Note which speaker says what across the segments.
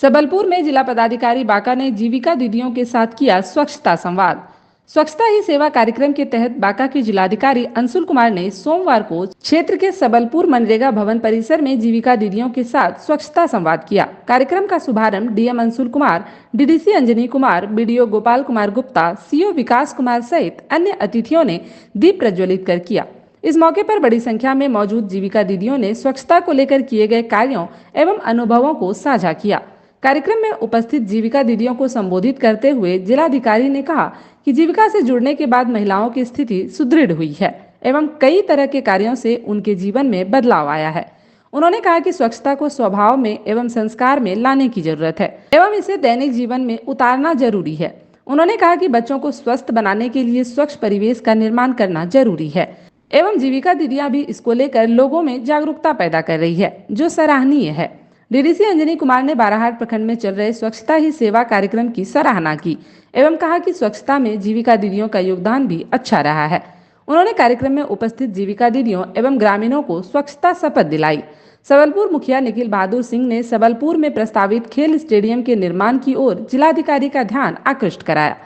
Speaker 1: सबलपुर में जिला पदाधिकारी बांका ने जीविका दीदियों के साथ किया स्वच्छता संवाद। स्वच्छता ही सेवा कार्यक्रम के तहत बांका के जिलाधिकारी अंशुल कुमार ने सोमवार को क्षेत्र के सबलपुर मनरेगा भवन परिसर में जीविका दीदियों के साथ स्वच्छता संवाद किया। कार्यक्रम का शुभारंभ DM Anshul Kumar, DDC Anjani Kumar, BDO Gopal Kumar Gupta, CO Vikas Kumar सहित अन्य अतिथियों ने दीप प्रज्वलित कर किया। इस मौके पर बड़ी संख्या में मौजूद जीविका दीदियों ने स्वच्छता को लेकर किए गए कार्यों एवं अनुभवों को साझा किया। कार्यक्रम में उपस्थित जीविका दीदियों को संबोधित करते हुए जिलाधिकारी ने कहा कि जीविका से जुड़ने के बाद महिलाओं की स्थिति सुदृढ़ हुई है एवं कई तरह के कार्यों से उनके जीवन में बदलाव आया है। उन्होंने कहा कि स्वच्छता को स्वभाव में एवं संस्कार में लाने की जरूरत है एवं इसे दैनिक जीवन में उतारना जरूरी है। उन्होंने कहा कि बच्चों को स्वस्थ बनाने के लिए स्वच्छ परिवेश का निर्माण करना जरूरी है एवं जीविका दीदियां भी इसको लेकर लोगों में जागरूकता पैदा कर रही है, जो सराहनीय है। डीडीसी अंजनी कुमार ने बाराहाट प्रखंड में चल रहे स्वच्छता ही सेवा कार्यक्रम की सराहना की एवं कहा कि स्वच्छता में जीविका दीदियों का योगदान भी अच्छा रहा है। उन्होंने कार्यक्रम में उपस्थित जीविका दीदियों एवं ग्रामीणों को स्वच्छता शपथ दिलाई। सबलपुर मुखिया निखिल बहादुर सिंह ने सबलपुर में प्रस्तावित खेल स्टेडियम के निर्माण की ओर जिलाधिकारी का ध्यान आकृष्ट कराया।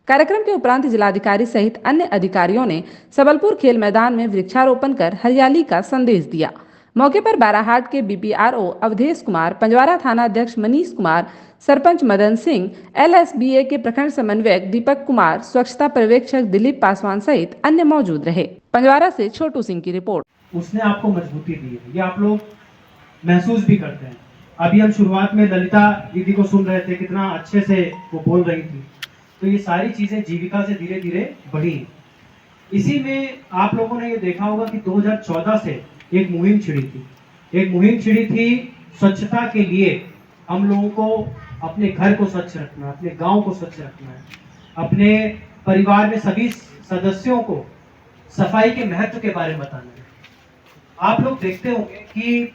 Speaker 1: कार्यक्रम के उपरांत जिलाधिकारी सहित अन्य अधिकारियों ने सबलपुर खेल मैदान में वृक्षारोपण कर हरियाली का संदेश दिया। मौके पर बाराहाट के बीपीआरओ अवधेश कुमार, पंजवारा थाना अध्यक्ष मनीष कुमार, सरपंच मदन सिंह, एलएसबीए के प्रखंड समन्वयक दीपक कुमार, स्वच्छता पर्यवेक्षक दिलीप पासवान सहित अन्य मौजूद रहे। पंजवारा से छोटू सिंह की रिपोर्ट।
Speaker 2: उसने आपको मजबूती दी है, ये आप लोग महसूस भी करते हैं। अभी हम शुरुआत में ललिता दीदी को सुन रहे थे, कितना अच्छे से वो बोल रही थी। तो ये सारी चीजें जीविका से धीरे धीरे बढ़ी। इसी में आप लोगों ने ये देखा होगा कि 2014 से एक मुहिम छिड़ी थी स्वच्छता के लिए। हम लोगों को अपने घर को स्वच्छ रखना, अपने गांव को स्वच्छ रखना है, अपने परिवार में सभी सदस्यों को सफाई के महत्व के बारे में बताना है। आप लोग देखते होंगे कि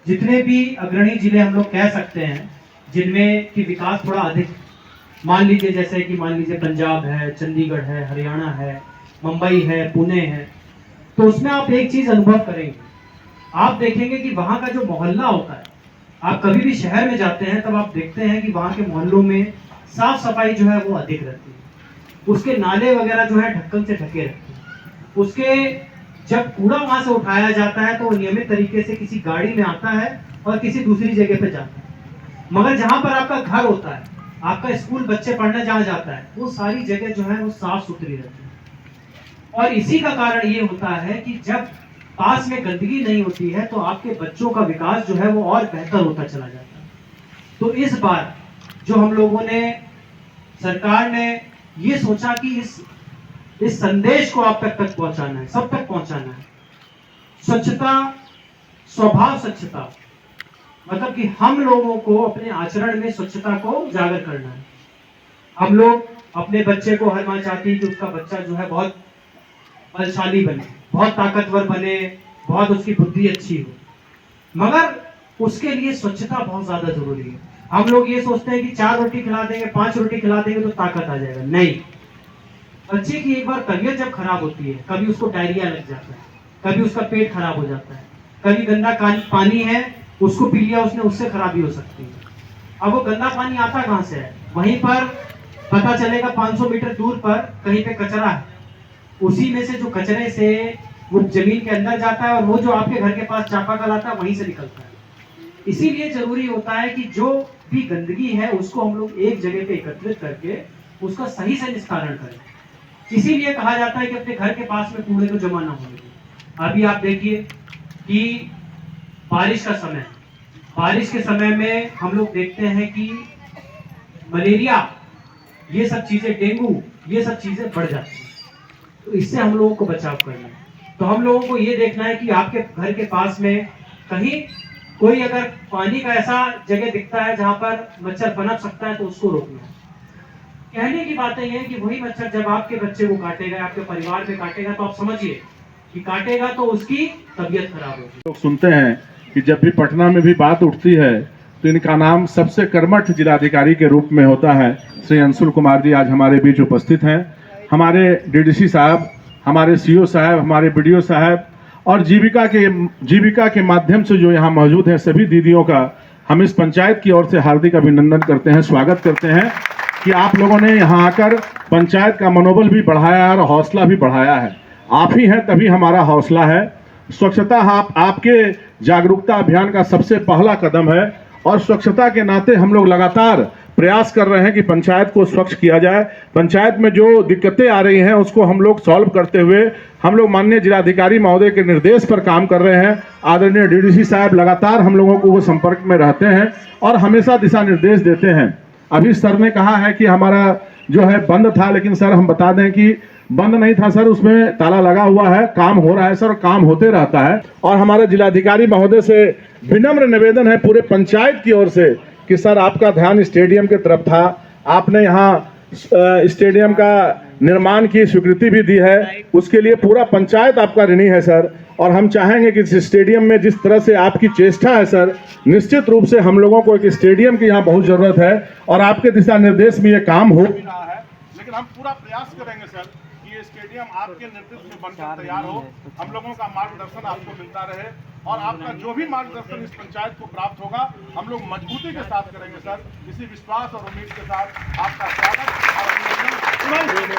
Speaker 2: जितने भी अग्रणी जिले हम लोग कह सकते हैं जिनमें कि विकास थोड़ा अधिक, मान लीजिए पंजाब है, चंडीगढ़ है, हरियाणा है, मुंबई है, पुणे है, तो उसमें आप एक चीज अनुभव करेंगे। आप देखेंगे कि वहां का जो मोहल्ला होता है, आप कभी भी शहर में जाते हैं तब आप देखते हैं कि वहां के मोहल्लों में साफ सफाई जो है वो अधिक रहती है। उसके नाले वगैरह जो है ढक्कन से ढके रहते हैं। उसके जब कूड़ा वहां से उठाया जाता है तो वो नियमित तरीके से किसी गाड़ी में आता है और किसी दूसरी जगह पे जाता है। मगर जहां पर आपका घर होता है, आपका स्कूल बच्चे पढ़ने जहां जाता है, वो सारी जगह जो है वो साफ सुथरी रहती है। और इसी का कारण ये होता है कि जब पास में गंदगी नहीं होती है तो आपके बच्चों का विकास जो है वो और बेहतर होता चला जाता है। तो इस बार जो हम लोगों ने, सरकार ने ये सोचा कि इस संदेश को आप तक पहुंचाना है, सब तक पहुंचाना है। स्वच्छता स्वभाव स्वच्छता, मतलब कि हम लोगों को अपने आचरण में स्वच्छता को उजागर करना है। हम लोग अपने बच्चे को, हर मां चाहती है कि उसका बच्चा जो है बहुत बलशाली बने, बहुत ताकतवर बने, बहुत उसकी बुद्धि अच्छी हो, मगर उसके लिए स्वच्छता बहुत ज्यादा जरूरी है। हम लोग ये सोचते हैं कि 4 रोटी खिला देंगे, 5 रोटी खिला देंगे तो ताकत आ जाएगा। नहीं, बच्चे की एक बार तबीयत जब खराब होती है, कभी उसको डायरिया लग जाता है, कभी उसका पेट खराब हो जाता है, कभी गंदा पानी है उसको पी लिया उसने, उससे खराबी हो सकती है। अब वो गंदा पानी आता कहां से है? वहीं पर पता चलेगा 500 मीटर दूर पर कहीं पे कचरा है, उसी में से जो कचरे से वो जमीन के अंदर जाता है और वो जो आपके घर के पास चापाकल आता है वहीं से निकलता है। इसीलिए जरूरी होता है कि जो भी गंदगी है उसको हम लोग एक जगह पे एकत्रित करके उसका सही से निस्तारण करें। इसीलिए कहा जाता है कि अपने घर के पास में कूड़े को जमा ना होने दें। अभी आप देखिए कि बारिश का समय, बारिश के समय में हम लोग देखते हैं कि मलेरिया, ये सब चीजें, डेंगू, ये सब चीजें बढ़ जाती हैं। तो इससे हम लोगों को बचाव करना है। तो हम लोगों को ये देखना है कि आपके घर के पास में कहीं कोई अगर पानी का ऐसा जगह दिखता है जहां पर मच्छर पनप सकता है तो उसको रोकना है। कहने की बात यह है कि वही मच्छर जब आपके बच्चे को काटेगा, आपके परिवार में काटेगा, तो आप समझिए कि काटेगा तो उसकी तबीयत खराब होगी।
Speaker 3: लोग सुनते हैं कि जब भी पटना में भी बात उठती है तो इनका नाम सबसे कर्मठ जिलाधिकारी के रूप में होता है। श्री अंशुल कुमार जी आज हमारे बीच उपस्थित हैं। हमारे डीडीसी साहब, हमारे सीओ साहब, हमारे बीडीओ साहब और जीविका के माध्यम से जो यहाँ मौजूद हैं सभी दीदियों का हम इस पंचायत की ओर से हार्दिक अभिनंदन करते हैं, स्वागत करते हैं कि आप लोगों ने यहाँ आकर पंचायत का मनोबल भी बढ़ाया है और हौसला भी बढ़ाया है। आप ही हैं तभी हमारा हौसला है। स्वच्छता आपके जागरूकता अभियान का सबसे पहला कदम है और स्वच्छता के नाते हम लोग लगातार प्रयास कर रहे हैं कि पंचायत को स्वच्छ किया जाए। पंचायत में जो दिक्कतें आ रही हैं उसको हम लोग सॉल्व करते हुए हम लोग माननीय जिलाधिकारी महोदय के निर्देश पर काम कर रहे हैं। आदरणीय डीडीसी साहब लगातार हम लोगों को वो संपर्क में रहते हैं और हमेशा दिशा निर्देश देते हैं। अभी सर ने कहा है कि हमारा जो है बंद था, लेकिन सर हम बता दें कि बंद नहीं था सर, उसमें ताला लगा हुआ है, काम हो रहा है सर, काम होते रहता है। और हमारे जिलाधिकारी महोदय से विनम्र निवेदन है पूरे पंचायत की ओर से कि सर आपका ध्यान स्टेडियम की तरफ था, आपने यहाँ स्टेडियम का निर्माण की स्वीकृति भी दी है, उसके लिए पूरा पंचायत आपका ऋणी है सर। और हम चाहेंगे कि इस स्टेडियम में जिस तरह से आपकी चेष्टा है सर, निश्चित रूप से हम लोगों को एक स्टेडियम की यहाँ बहुत जरूरत है और आपके दिशा निर्देश में ये काम हो भी रहा है। लेकिन हम पूरा प्रयास करेंगे सर कि ये स्टेडियम आपके नेतृत्व में बनकर तैयार हो, हम लोगों का मार्गदर्शन आपको मिलता रहे और आपका जो भी मार्गदर्शन इस पंचायत को प्राप्त होगा हम लोग मजबूती के साथ करेंगे सर। इसी विश्वास और उम्मीद के साथ आपका स्वागत और अभिनंदन।